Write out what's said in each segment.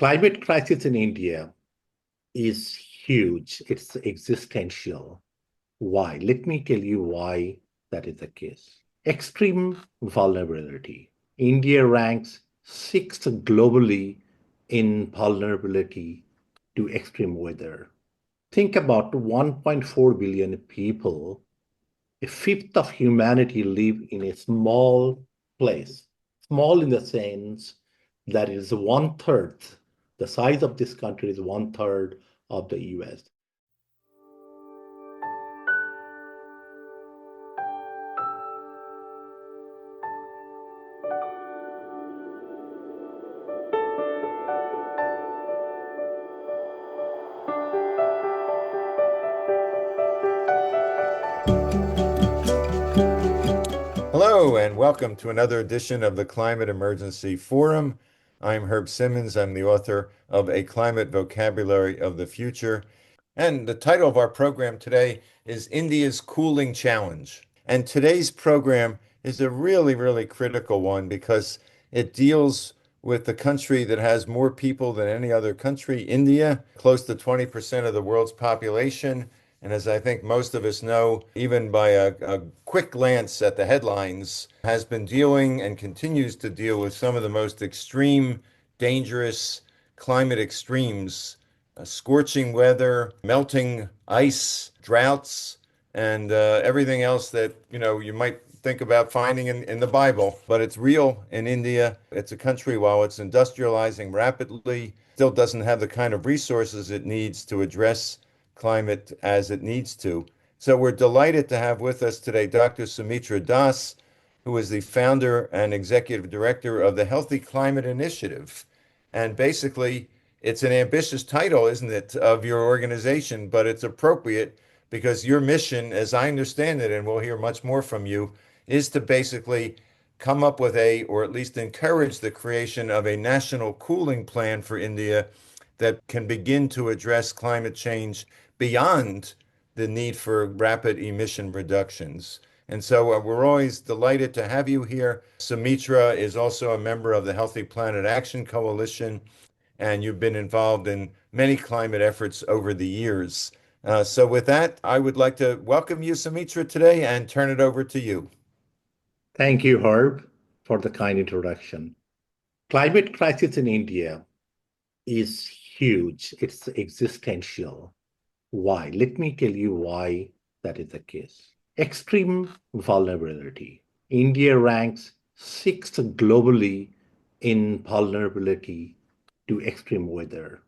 Climate crisis in India is huge. It's existential. Why? Let me tell you why that is the case. Extreme vulnerability. India ranks sixth globally in vulnerability to extreme weather. Think about 1.4 billion people. A fifth of humanity live in a small place. Small in the sense that it is one third. The size of this country is one third of the US. Hello, and welcome to another edition of the Climate Emergency Forum. I'm Herb Simmens. I'm the author of A Climate Vocabulary of the Future. And the title of our program today is India's Cooling Challenge. And today's program is a really critical one because it deals with the country that has more people than any other country, India, close to 20% of the world's population. And as I think most of us know, even by a quick glance at the headlines, has been dealing and continues to deal with some of the most extreme, dangerous climate extremes, scorching weather, melting ice, droughts, and everything else that, you might think about finding in the Bible. But it's real in India. It's a country, while it's industrializing rapidly, still doesn't have the kind of resources it needs to address climate as it needs to. So we're delighted to have with us today Dr. Soumitra Das, who is the founder and executive director of the Healthy Climate Initiative. And basically, it's an ambitious title, isn't it, of your organization, but it's appropriate because your mission, as I understand it, and we'll hear much more from you, is to basically come up with or at least encourage the creation of a national cooling plan for India that can begin to address climate change beyond the need for rapid emission reductions. And so we're always delighted to have you here. Soumitra is also a member of the Healthy Planet Action Coalition, and you've been involved in many climate efforts over the years. So with that, I would like to welcome you, Soumitra, today and turn it over to you. Thank you, Herb, for the kind introduction. Climate crisis in India is huge. It's existential. Why? Let me tell you why that is the case. Extreme vulnerability. India ranks sixth globally in vulnerability to extreme weather.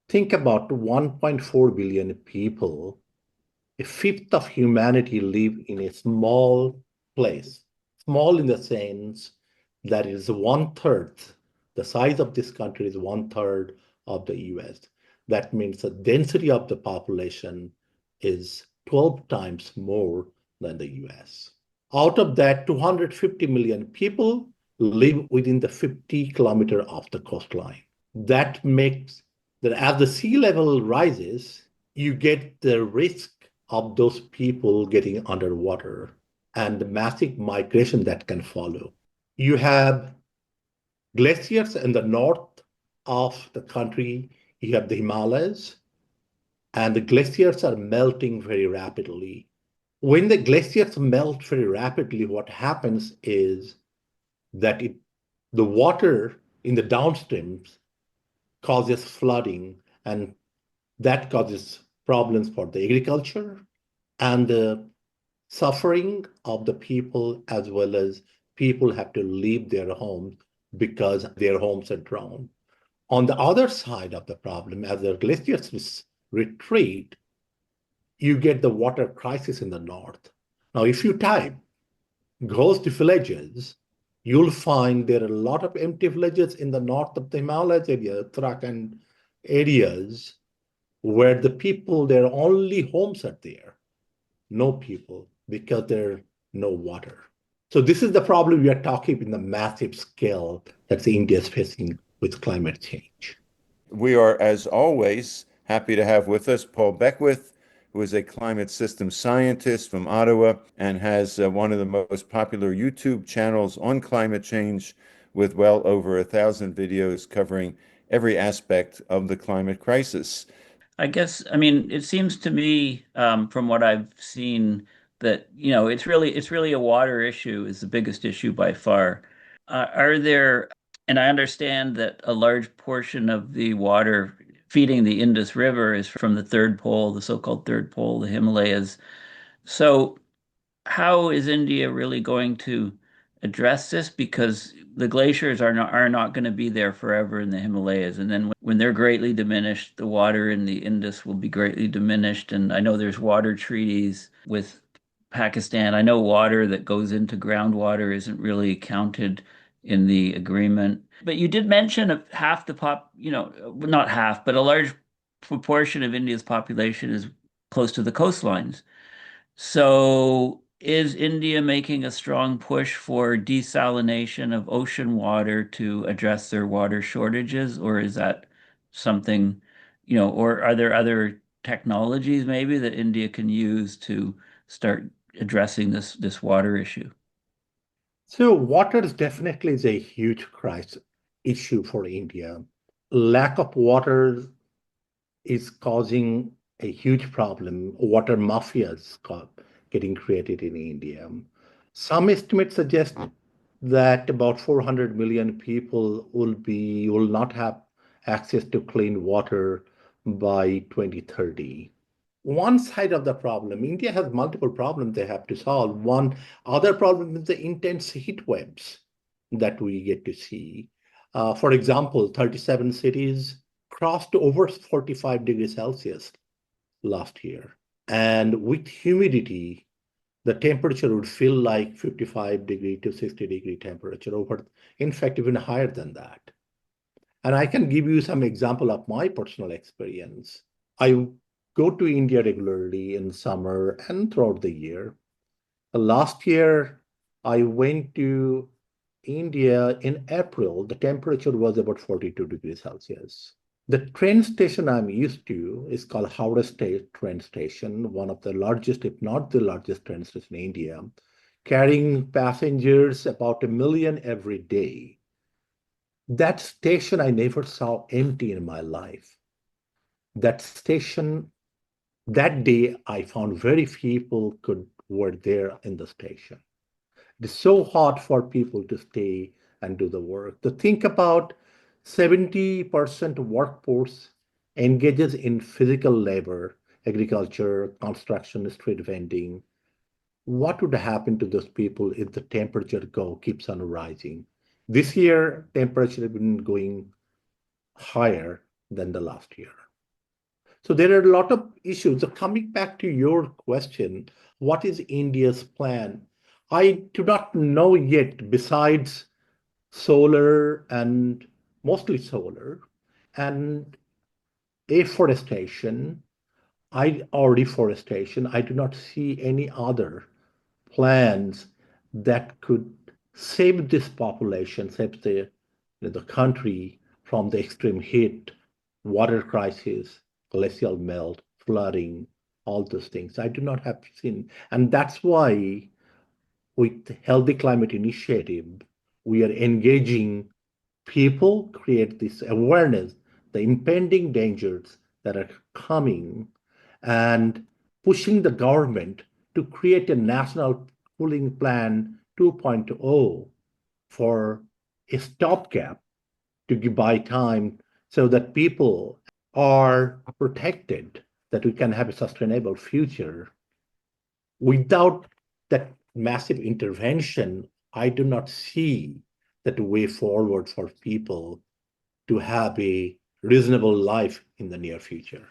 Think about 1.4 billion people. A fifth of humanity live in a small place. Small in the sense that it is one third. The size of this country is one third of the US. That means the density of the population is 12 times more than the US. Out of that, 250 million people live within the 50 kilometer of the coastline. That makes that as the sea level rises, you get the risk of those people getting underwater and the massive migration that can follow. You have glaciers in the north of the country. You have the Himalayas, and the glaciers are melting very rapidly. When the glaciers melt very rapidly, what happens is that the water in the downstreams causes flooding, and that causes problems for the agriculture and the suffering of the people, as well as people have to leave their homes because their homes are drowned. On the other side of the problem, as the glaciers retreat, you get the water crisis in the north. Now, if you type ghost villages, you'll find there are a lot of empty villages in the north of the Himalayas area, Uttarakhand areas, where the people, their only homes are there. No people, because there's no water. So this is the problem we are talking in the massive scale that India is facing with climate change. We are, as always, happy to have with us Paul Beckwith, who is a climate system scientist from Ottawa and has one of the most popular YouTube channels on climate change with well over 1,000 videos covering every aspect of the climate crisis. I guess, I mean, it seems to me, from what I've seen, that, it's really a water issue is the biggest issue by far. Are there, and I understand that a large portion of the water feeding the Indus River is from the third pole, the so-called third pole, the Himalayas. So how is India really going to address this? Because the glaciers are not going to be there forever in the Himalayas, and then when they're greatly diminished, the water in the Indus will be greatly diminished. And I know there's water treaties with Pakistan. I know water that goes into groundwater isn't really counted in the agreement. But you did mention half the not half, but a large proportion of India's population is close to the coastlines. So, is India making a strong push for desalination of ocean water to address their water shortages, or is that something, or are there other technologies maybe that India can use to start addressing this water issue? So water is definitely is a huge crisis issue for India. Lack of water is causing a huge problem. Water mafias getting created in India. Some estimates suggest that about 400 million people will not have access to clean water by 2030. One side of the problem, India has multiple problems they have to solve. One other problem is the intense heat waves that we get to see. For example, 37 cities crossed over 45 degrees Celsius last year. And with humidity, the temperature would feel like 55 degree to 60-degree temperature over, in fact, even higher than that. And I can give you some example of my personal experience. I go to India regularly in summer and throughout the year. Last year, I went to India in April. The temperature was about 42 degrees Celsius. The train station I'm used to is called Howrah State train station, one of the largest, if not the largest train station in India, carrying passengers about 1 million every day. That station I never saw empty in my life. That station, that day I found very few people were there in the station. It's so hard for people to stay and do the work. To think about 70% workforce engages in physical labor, agriculture, construction, street vending. What would happen to those people if the temperature keeps on rising? This year, temperature has been going higher than the last year. So there are a lot of issues. So coming back to your question, what is India's plan? I do not know yet, besides solar and mostly solar and afforestation, or deforestation. I do not see any other plans that could save this population, save the country from the extreme heat, water crisis, glacial melt, flooding, all those things. I do not have seen, and that's why with Healthy Climate Initiative, we are engaging people, create this awareness, the impending dangers that are coming, and pushing the government to create a national cooling plan 2.0 for a stopgap to buy time so that people are protected, that we can have a sustainable future. Without that massive intervention, I do not see that way forward for people to have a reasonable life in the near future.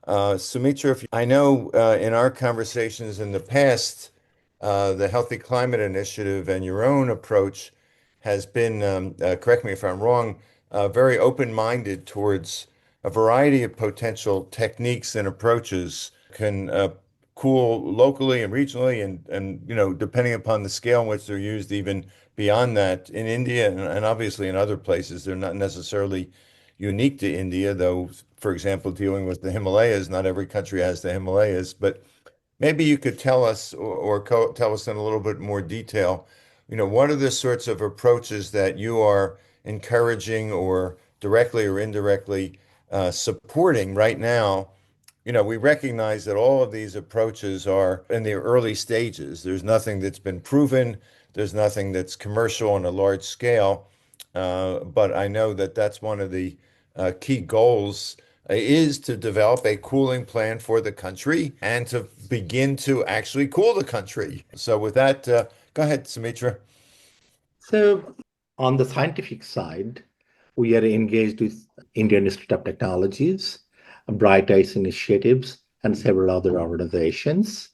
Soumitra, I know in our conversations in the past, the Healthy Climate Initiative and your own approach has been, correct me if I'm wrong, very open-minded towards a variety of potential techniques and approaches can cool locally and regionally and depending upon the scale in which they're used, even beyond that in India and obviously in other places. They're not necessarily unique to India, though, for example, dealing with the Himalayas, not every country has the Himalayas, but maybe you could tell us or tell us in a little bit more detail, what are the sorts of approaches that you are encouraging or directly or indirectly supporting right now. We recognize that all of these approaches are in the early stages. There's nothing that's been proven. There's nothing that's commercial on a large scale. But I know that that's one of the key goals is to develop a cooling plan for the country and to begin to actually cool the country. So with that, go ahead, Soumitra. So, on the scientific side, we are engaged with Indian Institute of Technologies, Bright Ice Initiatives, and several other organizations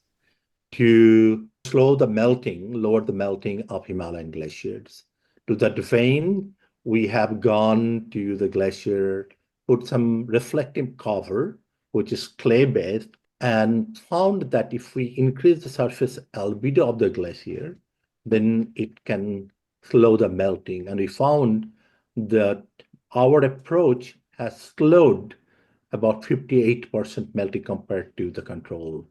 to slow the melting, lower the melting of Himalayan glaciers. To that vein, we have gone to the glacier, put some reflective cover, which is clay-based, and found that if we increase the surface albedo of the glacier, then it can slow the melting. And we found that our approach has slowed about 58% melting compared to the control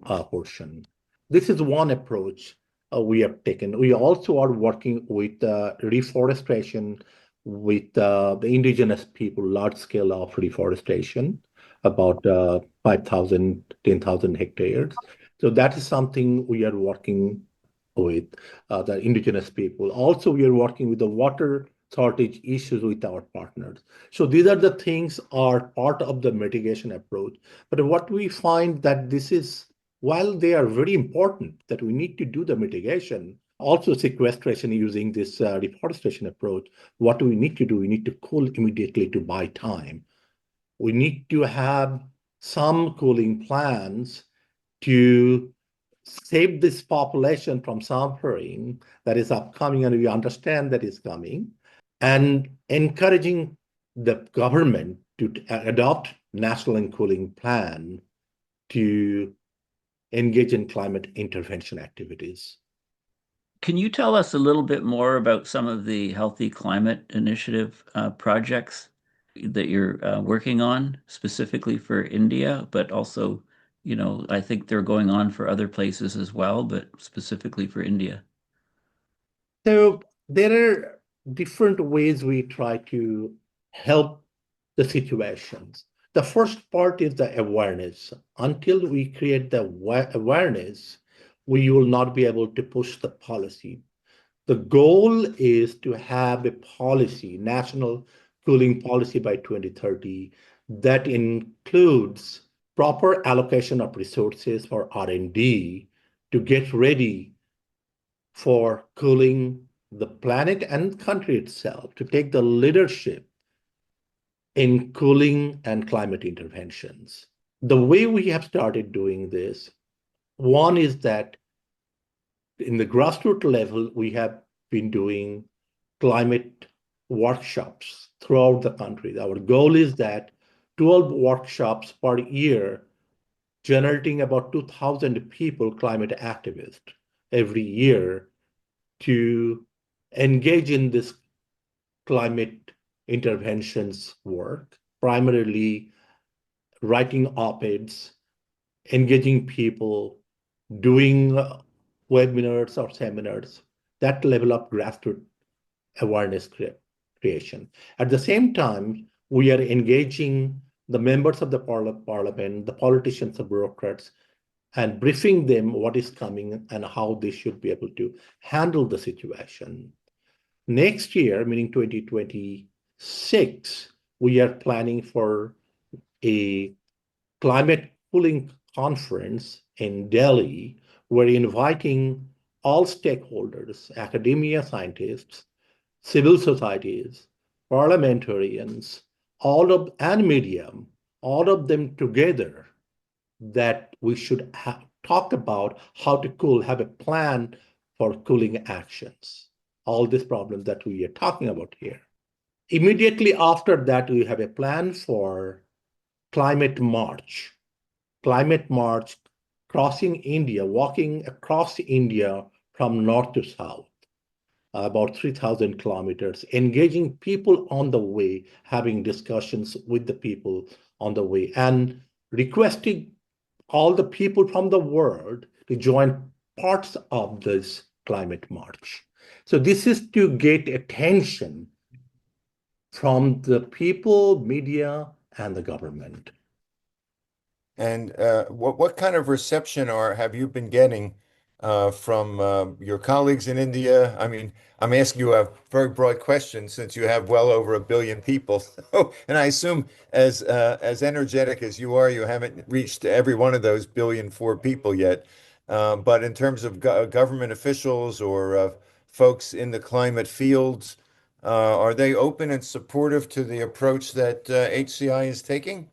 portion. This is one approach we have taken. We also are working with reforestation with the indigenous people, large scale of reforestation, about 5,000, 10,000 hectares. So that is something we are working with the indigenous people. Also, we are working with the water shortage issues with our partners. So these are the things are part of the mitigation approach. But what we find that this is, while they are very important, that we need to do the mitigation, also sequestration using this reforestation approach, what do we need to do? We need to cool immediately to buy time. We need to have some cooling plans to save this population from suffering that is upcoming, and we understand that is coming, and encouraging the government to adopt national and cooling plan to engage in climate intervention activities. Can you tell us a little bit more about some of the Healthy Climate Initiative projects that you're working on specifically for India, but also, I think they're going on for other places as well, but specifically for India? So there are different ways we try to help the situations. The first part is the awareness. Until we create the awareness, we will not be able to push the policy. The goal is to have a policy, national cooling policy by 2030 that includes proper allocation of resources for R&D to get ready for cooling the planet and country itself, to take the leadership in cooling and climate interventions. The way we have started doing this, one is that in the grassroots level, we have been doing climate workshops throughout the country. Our goal is that 12 workshops per year, generating about 2,000 people, climate activists, every year to engage in this climate interventions work, primarily writing op-eds, engaging people, doing webinars or seminars, that level of grassroots awareness creation. At the same time, we are engaging the members of the parliament, the politicians, the bureaucrats, and briefing them what is coming and how they should be able to handle the situation. Next year, meaning 2026, we are planning for a climate cooling conference in Delhi. We're inviting all stakeholders, academia, scientists, civil societies, parliamentarians, and media, all of them together, that we should talk about how to cool, have a plan for cooling actions, all these problems that we are talking about here. Immediately after that, we have a plan for climate march crossing India, walking across India from north to south, about 3,000 kilometers, engaging people on the way, having discussions with the people on the way, and requesting all the people from the world to join parts of this climate march. So this is to get attention from the people, media, and the government. And what kind of reception have you been getting from your colleagues in India? I mean, I'm asking you a very broad question since you have well over 1 billion people. And I assume as energetic as you are, you haven't reached every one of those 1,000,000,004 people yet. But in terms of government officials or folks in the climate fields, are they open and supportive to the approach that HCI is taking?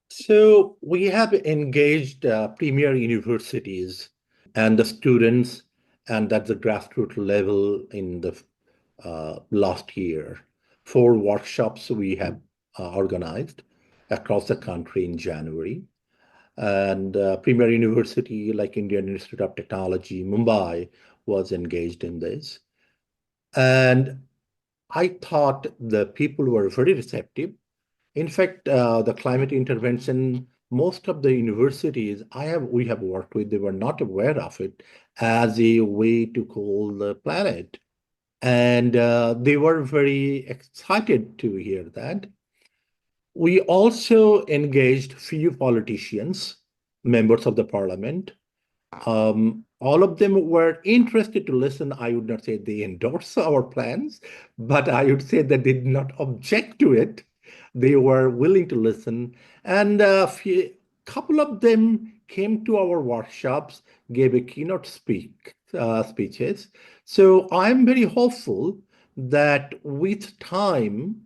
So we have engaged premier universities and the students, and at the grassroots level in the last year. 4 workshops we have organized across the country in January. And premier university like Indian Institute of Technology, Mumbai, was engaged in this. And I thought the people were very receptive. In fact, the climate intervention, most of the universities we have worked with, they were not aware of it as a way to cool the planet. And they were very excited to hear that. We also engaged few politicians, members of the parliament. All of them were interested to listen. I would not say they endorse our plans, but I would say that they did not object to it. They were willing to listen. And a couple of them came to our workshops, gave a keynote speeches. So I'm very hopeful that with time,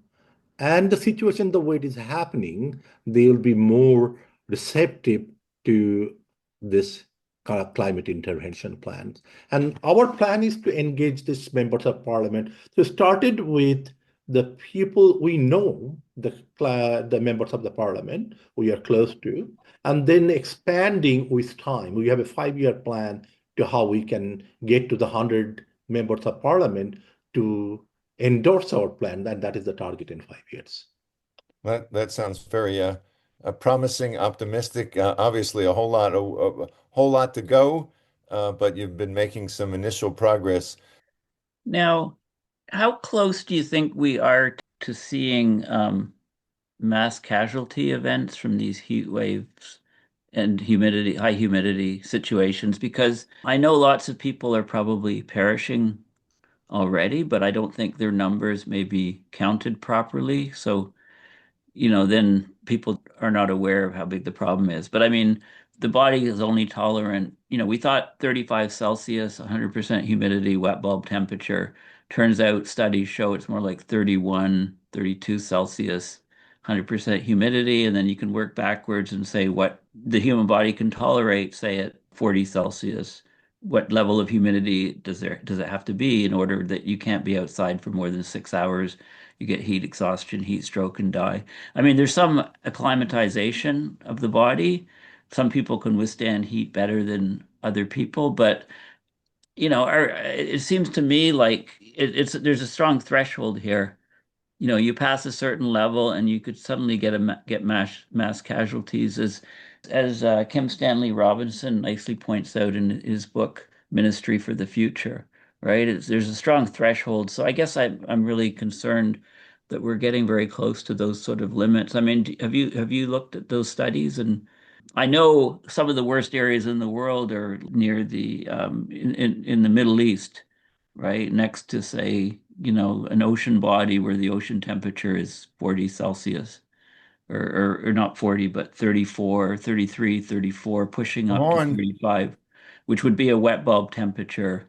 and the situation the way it is happening, they'll be more receptive to this kind of climate intervention plans. And our plan is to engage these members of parliament. So started with the people we know, the members of the parliament we are close to, and then expanding with time. We have a 5-year plan to how we can get to the 100 members of parliament to endorse our plan, and that is the target in 5 years. That sounds very promising, optimistic. Obviously, a whole lot to go, but you've been making some initial progress. Now, how close do you think we are to seeing mass casualty events from these heat waves and high humidity situations? Because I know lots of people are probably perishing already, but I don't think their numbers may be counted properly. So then people are not aware of how big the problem is. But I mean, the body is only tolerant, we thought 35 Celsius, 100% humidity, wet bulb temperature. Turns out studies show it's more like 31, 32 Celsius, 100% humidity. And then you can work backwards and say what the human body can tolerate, say at 40 Celsius. What level of humidity does it have to be in order that you can't be outside for more than 6 hours? You get heat exhaustion, heat stroke, and die. I mean, there's some acclimatization of the body. Some people can withstand heat better than other people, but it seems to me like there's a strong threshold here. You pass a certain level, and you could suddenly get mass casualties, as Kim Stanley Robinson nicely points out in his book Ministry for the Future. Right? There's a strong threshold. So I guess I'm really concerned that we're getting very close to those sort of limits. I mean, have you looked at those studies? And I know some of the worst areas in the world are near the in the Middle East, right? Next to, say, an ocean body where the ocean temperature is 40 Celsius, or not 40, but 34, 33, 34, pushing Come up to on. 35, which would be a wet bulb temperature,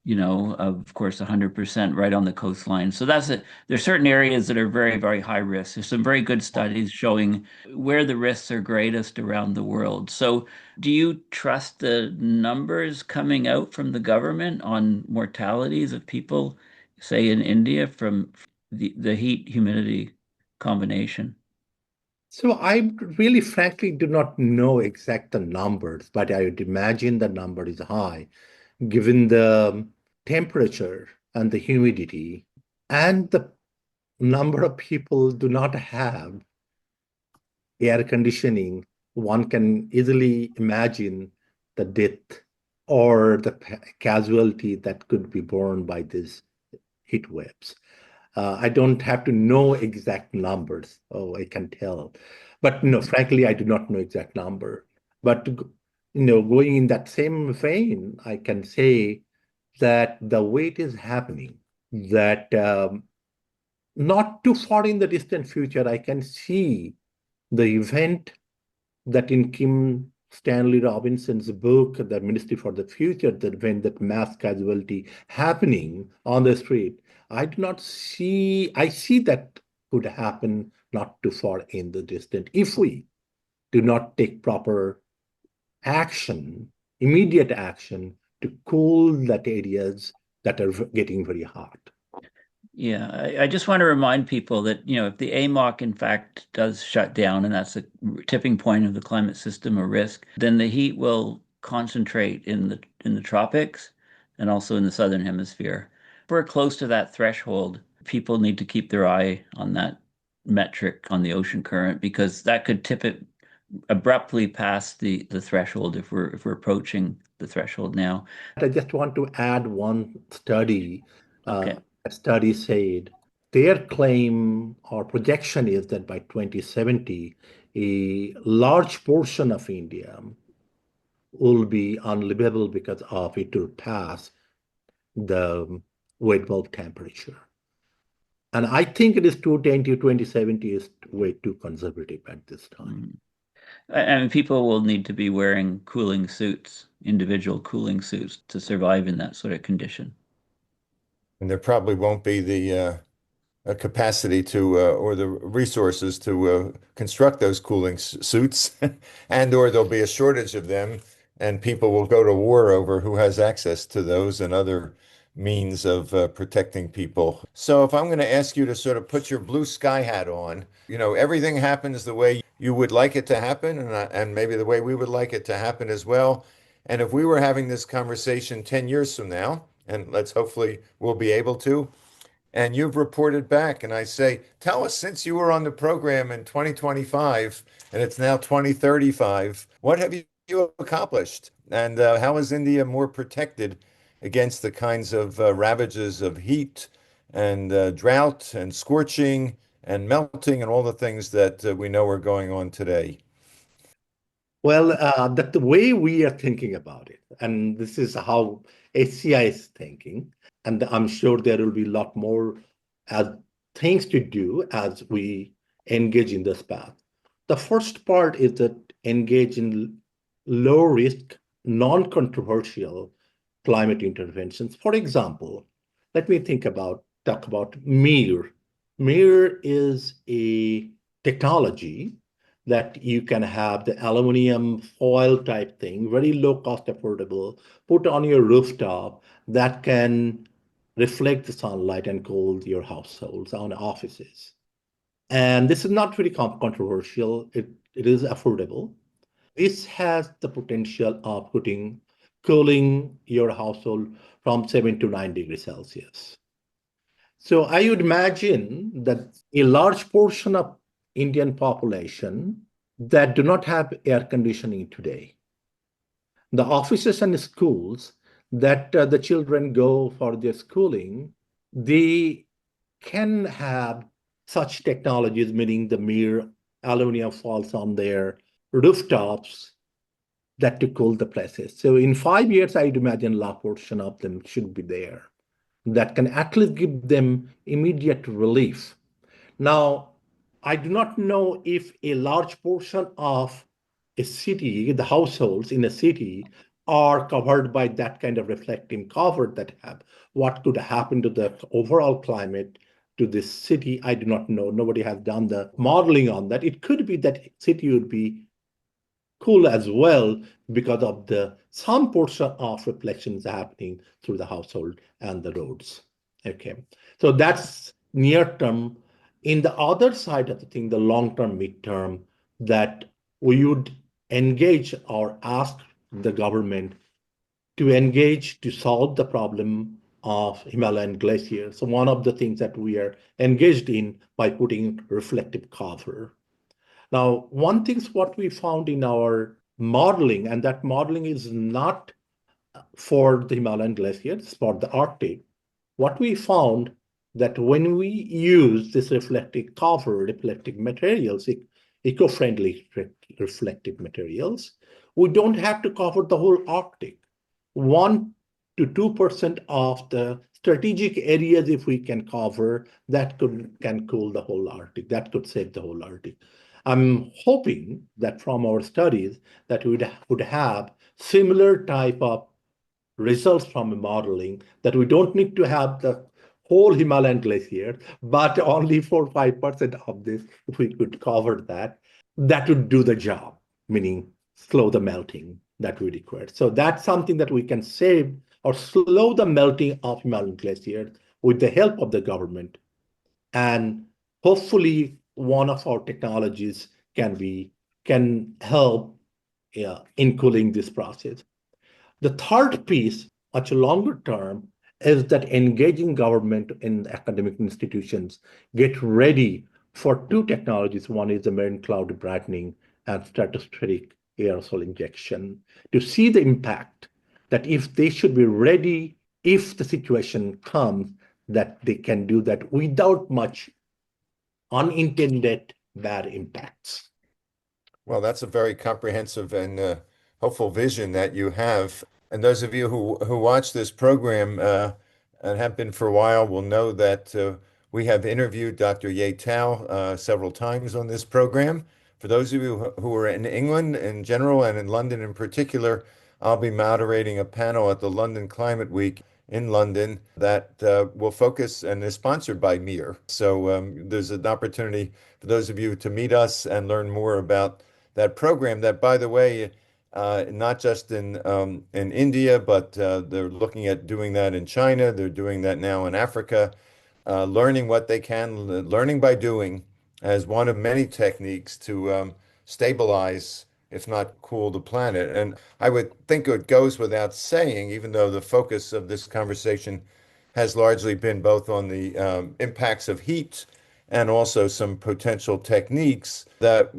of course, 100% right on the coastline. So there's certain areas that are very, very high risk. There's some very good studies showing where the risks are greatest around the world. So do you trust the numbers coming out from the government on mortalities of people, say in India, from the heat humidity combination? So I really frankly do not know exact the numbers, but I would imagine the number is high given the temperature and the humidity and the number of people do not have air conditioning. One can easily imagine the death or the casualty that could be borne by these heat waves. I don't have to know exact numbers. Oh, I can tell. But no, frankly, I do not know exact number. But going in that same vein, I can say that the way it is happening, that not too far in the distant future, I can see the event that in Kim Stanley Robinson's book, The Ministry for the Future, that event, that mass casualty happening on the street, I see that could happen not too far in the distant if we do not take proper action, immediate action to cool that areas that are getting very hot. Yeah, I just want to remind people that, if the AMOC in fact does shut down, and that's a tipping point of the climate system or risk, then the heat will concentrate in the tropics and also in the southern hemisphere. If we're close to that threshold, people need to keep their eye on that metric on the ocean current because that could tip it abruptly past the threshold if we're approaching the threshold now. I just want to add one study. Okay. A study said their claim or projection is that by 2070, a large portion of India will be unlivable because of it will pass the wet bulb temperature. And I think it is 210 to 2070 is way too conservative at this time. And people will need to be wearing cooling suits, individual cooling suits to survive in that sort of condition. And there probably won't be the capacity to or the resources to construct those cooling suits, and or there'll be a shortage of them, and people will go to war over who has access to those and other means of protecting people. So if I'm going to ask you to sort of put your blue sky hat on, everything happens the way you would like it to happen, and maybe the way we would like it to happen as well. And if we were having this conversation 10 years from now, and let's hopefully we'll be able to, and you've reported back, and I say, tell us, since you were on the program in 2025 and it's now 2035, what have you accomplished? And how is India more protected against the kinds of ravages of heat and drought and scorching and melting and all the things that we know are going on today? Well, that the way we are thinking about it, and this is how HCI is thinking, and I'm sure there will be a lot more as things to do as we engage in this path. The first part is that engage in low risk, non-controversial climate interventions. For example, let me talk about MIR. MIR is a technology that you can have the aluminum foil type thing, very low cost, affordable, put on your rooftop that can reflect the sunlight and cool your households on offices. And this is not very controversial. It is affordable. This has the potential of cooling your household from 7 to 9 degrees Celsius. So I would imagine that a large portion of Indian population that do not have air conditioning today, the offices and schools that the children go for their schooling, they can have such technologies, meaning the mere aluminum falls on their rooftops that to cool the places. So in 5 years, I'd imagine a large portion of them should be there that can at least give them immediate relief. Now, I do not know if a large portion of a city, the households in a city, are covered by that kind of reflective cover that have. What could happen to the overall climate to this city? I do not know. Nobody has done the modeling on that. It could be that city would be cool as well because of the some portion of reflections happening through the household and the roads. Okay, so that's near term. In the other side of the thing, the long term, midterm, that we would engage or ask the government to engage to solve the problem of Himalayan glaciers. So one of the things that we are engaged in by putting reflective cover. Now, one thing's what we found in our modeling, and that modeling is not for the Himalayan glaciers, it's for the Arctic. What we found that when we use this reflective materials, eco-friendly reflective materials, we don't have to cover the whole Arctic. 1 to 2% of the strategic areas, if we can cover, that can cool the whole Arctic. That could save the whole Arctic. I'm hoping that from our studies that we would have similar type of results from the modeling, that we don't need to have the whole Himalayan glacier, but only 4 or 5% of this, if we could cover that, that would do the job, meaning slow the melting that we require. So that's something that we can save or slow the melting of Himalayan glaciers with the help of the government. And hopefully one of our technologies can help in cooling this process. The third piece, much longer term, is that engaging government in academic institutions get ready for two technologies. One is the marine cloud brightening and stratospheric aerosol injection to see the impact, that if they should be ready, if the situation comes, that they can do that without much unintended bad impacts. Well, that's a very comprehensive and hopeful vision that you have. And those of you who watch this program and have been for a while will know that we have interviewed Dr. Ye Tao several times on this program. For those of you who are in England in general and in London in particular, I'll be moderating a panel at the London Climate Week in London that will focus and is sponsored by MIR. So there's an opportunity for those of you to meet us and learn more about that program that, by the way, not just in India, but they're looking at doing that in China. They're doing that now in Africa, learning what they can, learning by doing as one of many techniques to stabilize, if not cool, the planet. And I would think it goes without saying, even though the focus of this conversation has largely been both on the impacts of heat and also some potential techniques that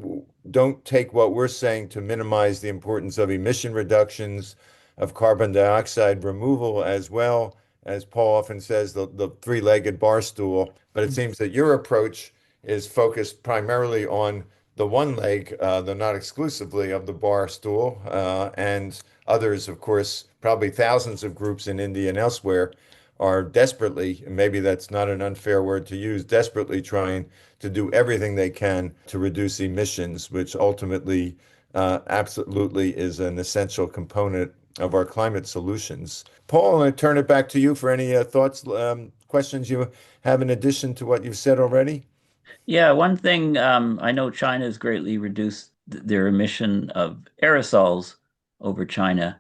don't take what we're saying to minimize the importance of emission reductions, of carbon dioxide removal, as well as Paul often says, the three-legged bar stool. But it seems that your approach is focused primarily on the one leg, though not exclusively, of the bar stool, and others, of course, probably thousands of groups in India and elsewhere are desperately, maybe that's not an unfair word to use, desperately trying to do everything they can to reduce emissions, which ultimately absolutely is an essential component of our climate solutions. Paul, I'm going to turn it back to you for any thoughts, questions you have in addition to what you've said already. Yeah, one thing I know China has greatly reduced their emission of aerosols over China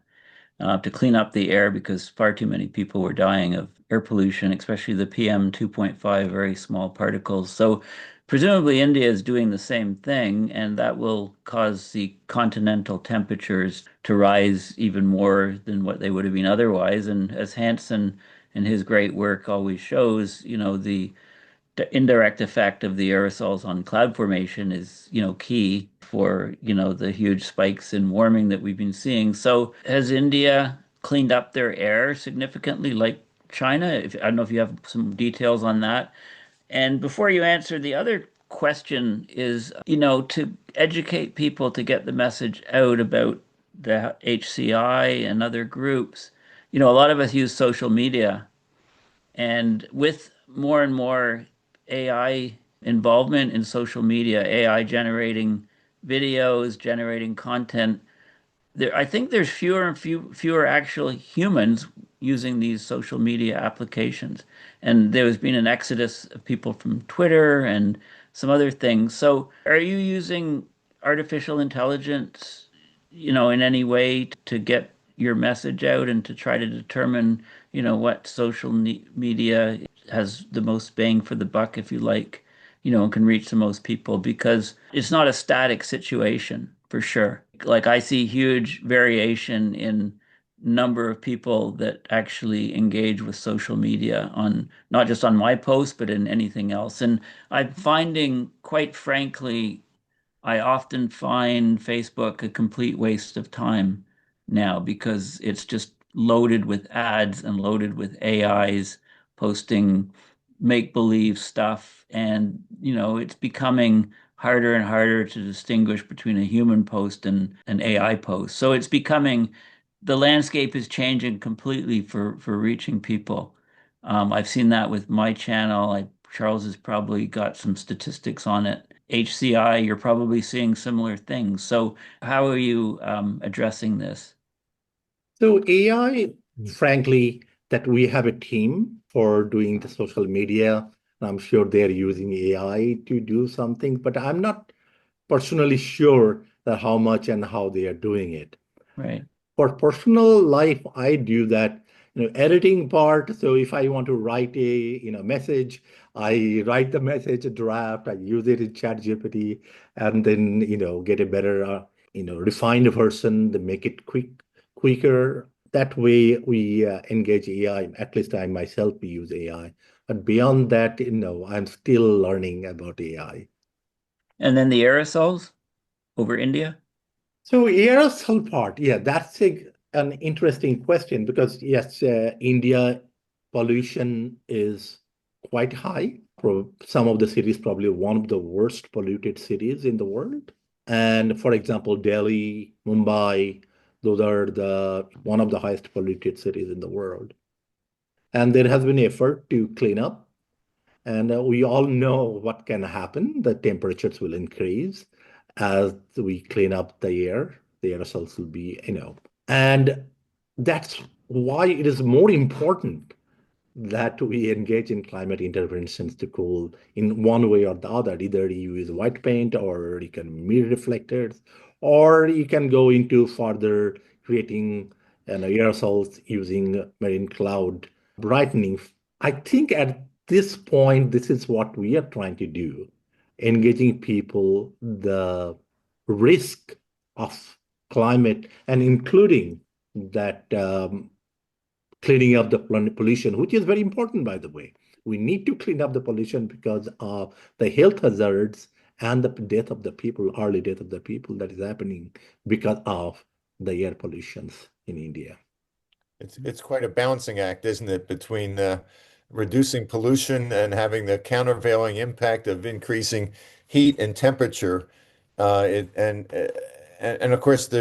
to clean up the air because far too many people were dying of air pollution, especially the PM 2.5, very small particles. So presumably India is doing the same thing, and that will cause the continental temperatures to rise even more than what they would have been otherwise. And as Hansen and his great work always shows, the indirect effect of the aerosols on cloud formation is, key for, the huge spikes in warming that we've been seeing. So has India cleaned up their air significantly like China? I don't know if you have some details on that. And before you answer, the other question is, to educate people to get the message out about the HCI and other groups. A lot of us use social media, and with more and more AI involvement in social media, AI generating videos, generating content, I think there's fewer actual humans using these social media applications. And there's been an exodus of people from Twitter and some other things. So are you using artificial intelligence, in any way to get your message out and to try to determine, what social media has the most bang for the buck, if you like, and can reach the most people? Because it's not a static situation for sure. Like I see huge variation in number of people that actually engage with social media on not just on my post, but in anything else. And I'm finding, quite frankly, I often find Facebook a complete waste of time now because it's just loaded with ads and loaded with AIs posting make-believe stuff. And, it's becoming harder and harder to distinguish between a human post and an AI post. So the landscape is changing completely for reaching people. I've seen that with my channel. Charles has probably got some statistics on it. HCI, you're probably seeing similar things. So how are you addressing this? So AI, frankly, that we have a team for doing the social media. I'm sure they're using AI to do something, but I'm not personally sure that how much and how they are doing it. Right. For personal life, I do that, editing part. So if I want to write a, message, I write the message a draft, I use it in ChatGPT, and then, get a better, refined version to make it quicker. That way we engage AI. At least I myself use AI. But beyond that, I'm still learning about AI. And then the aerosols over India? So aerosol part, yeah, that's an interesting question because yes, India pollution is quite high. Some of the cities probably one of the worst polluted cities in the world. And for example, Delhi, Mumbai, those are the one of the highest polluted cities in the world. And there has been effort to clean up. And we all know what can happen. The temperatures will increase as we clean up the air. The aerosols will be, and that's why it is more important that we engage in climate interventions to cool in one way or the other. Either you use white paint or you can mirror reflectors, or you can go into further creating aerosols using marine cloud brightening. I think at this point, this is what we are trying to do, engaging people, the risk of climate, and including that cleaning up the pollution, which is very important, by the way. We need to clean up the pollution because of the health hazards and the death of the people, early death of the people that is happening because of the air pollutions in India. It's quite a balancing act, isn't it, between reducing pollution and having the countervailing impact of increasing heat and temperature. And of course,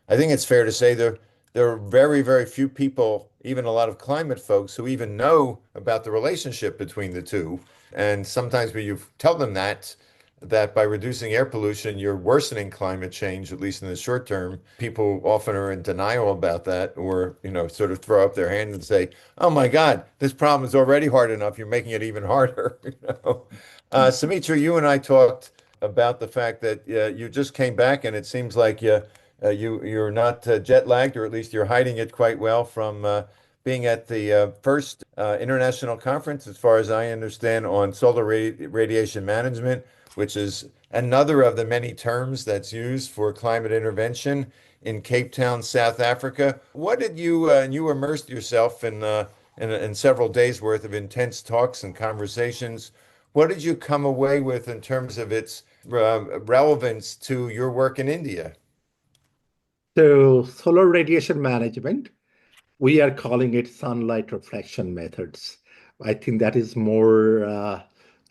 I think it's fair to say there are very, very few people, even a lot of climate folks, who even know about the relationship between the two. And sometimes when you tell them that by reducing air pollution, you're worsening climate change, at least in the short term. People often are in denial about that, or, sort of throw up their hand and say, oh my God, this problem is already hard enough. You're making it even harder. Soumitra, you and I talked about the fact that you just came back and it seems like you're not jet lagged, or at least you're hiding it quite well from being at the first international conference, as far as I understand, on solar radiation management, which is another of the many terms that's used for climate intervention in Cape Town, South Africa. What did you immersed yourself in several days worth of intense talks and conversations. What did you come away with in terms of its relevance to your work in India? So solar radiation management, we are calling it sunlight reflection methods. I think that is more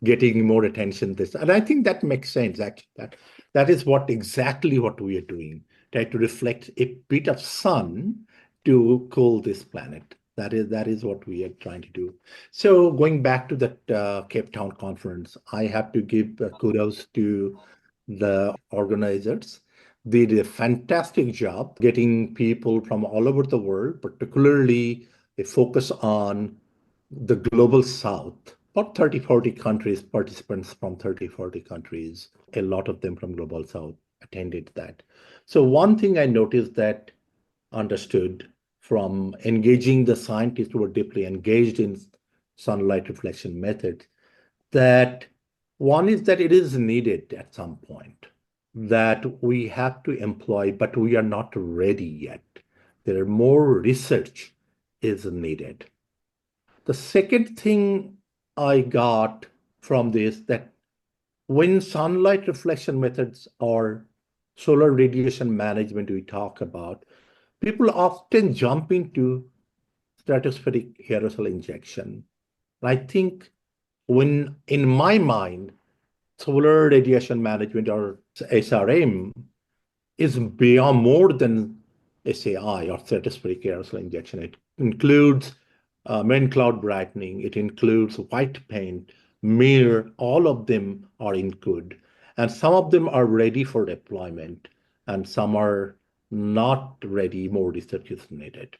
getting more attention this, and I think that makes sense actually. That is exactly what we are doing. Try to reflect a bit of sun to cool this planet. That is what we are trying to do. So going back to that Cape Town conference, I have to give kudos to the organizers. They did a fantastic job getting people from all over the world, particularly a focus on the global south. About 30, 40 countries, participants from 30, 40 countries, a lot of them from global south attended that. So one thing I noticed that understood from engaging the scientists who were deeply engaged in sunlight reflection method, that one is that it is needed at some point, that we have to employ, but we are not ready yet. There are more research is needed. The second thing I got from this, that when sunlight reflection methods or solar radiation management we talk about, people often jump into stratospheric aerosol injection. I think when in my mind, solar radiation management or SRM is beyond more than SAI or stratospheric aerosol injection. It includes main cloud brightening, it includes white paint, mirror, all of them are included. And some of them are ready for deployment, and some are not ready, more research is needed.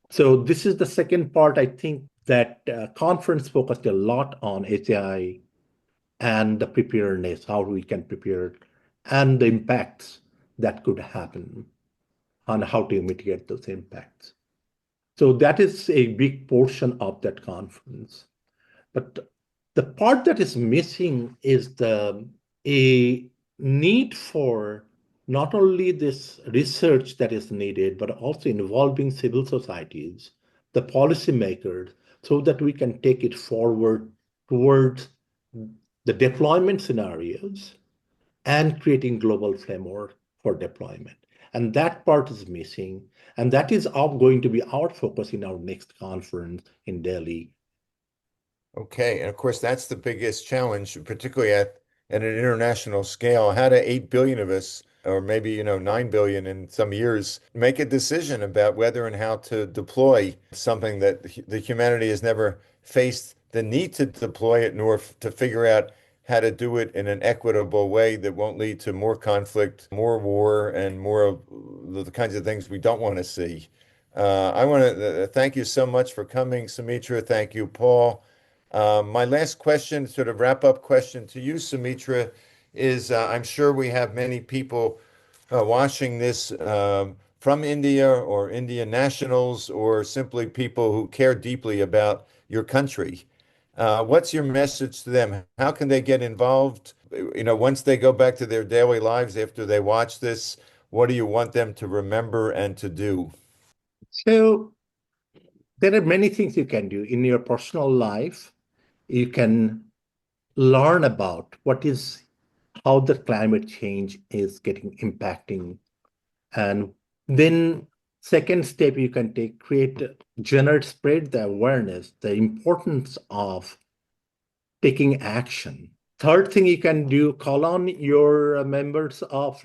So this is the second part. I think that conference focused a lot on HAI and the preparedness, how we can prepare, and the impacts that could happen, and how to mitigate those impacts. So that is a big portion of that conference. But the part that is missing is a need for not only this research that is needed, but also involving civil societies, the policymakers, so that we can take it forward towards the deployment scenarios and creating global framework for deployment. And that part is missing. And that is going to be our focus in our next conference in Delhi. Okay, and of course that's the biggest challenge, particularly at an international scale. How do 8 billion of us, or maybe 9 billion in some years, make a decision about whether and how to deploy something that the humanity has never faced the need to deploy it, nor to figure out how to do it in an equitable way that won't lead to more conflict, more war, and more of the kinds of things we don't want to see. I want to thank you so much for coming, Soumitra. Thank you, Paul. My last question, sort of wrap-up question to you, Soumitra, is I'm sure we have many people watching this from India or Indian nationals or simply people who care deeply about your country. What's your message to them? How can they get involved? Once they go back to their daily lives after they watch this, what do you want them to remember and to do? So there are many things you can do in your personal life. You can learn about how the climate change is getting impacting. And then second step you can take, spread the awareness, the importance of taking action. Third thing you can do, call on your members of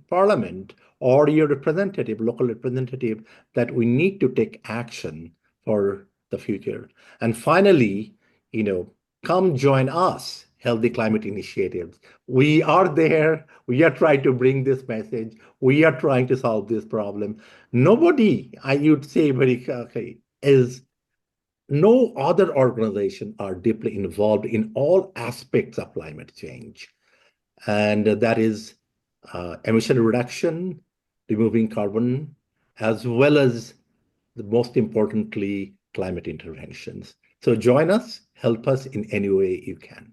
parliament or your local representative, that we need to take action for the future. And finally, come join us, Healthy Climate Initiatives. We are there. We are trying to bring this message. We are trying to solve this problem. Nobody, I would say very clearly, no other organization are deeply involved in all aspects of climate change. And that is emission reduction, removing carbon, as well as, the most importantly, climate interventions. So join us, help us in any way you can.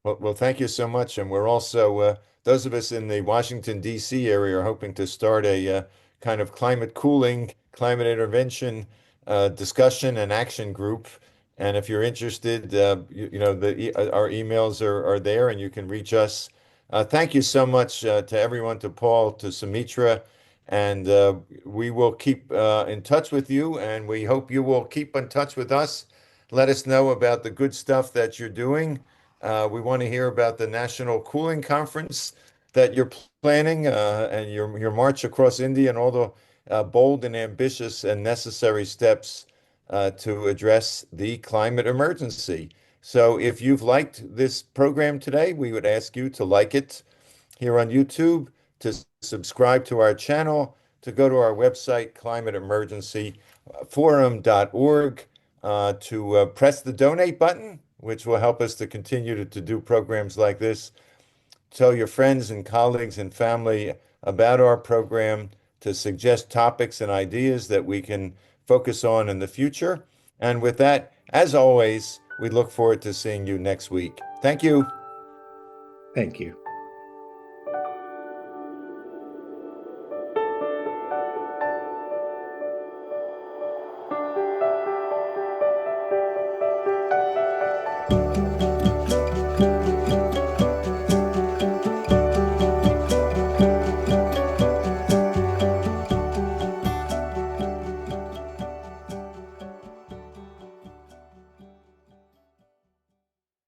Well, thank you so much. And we're also, those of us in the Washington, D.C. area are hoping to start a kind of climate cooling, climate intervention discussion and action group. And if you're interested, our emails are there and you can reach us. Thank you so much to everyone, to Paul, to Soumitra. And we will keep in touch with you, and we hope you will keep in touch with us. Let us know about the good stuff that you're doing. We want to hear about the National Cooling Conference that you're planning and your march across India and all the bold and ambitious and necessary steps to address the climate emergency. So if you've liked this program today, we would ask you to like it here on YouTube, to subscribe to our channel, to go to our website, climateemergencyforum.org, to press the donate button, which will help us to continue to do programs like this. Tell your friends and colleagues and family about our program, to suggest topics and ideas that we can focus on in the future. And with that, as always, we look forward to seeing you next week. Thank you. Thank you.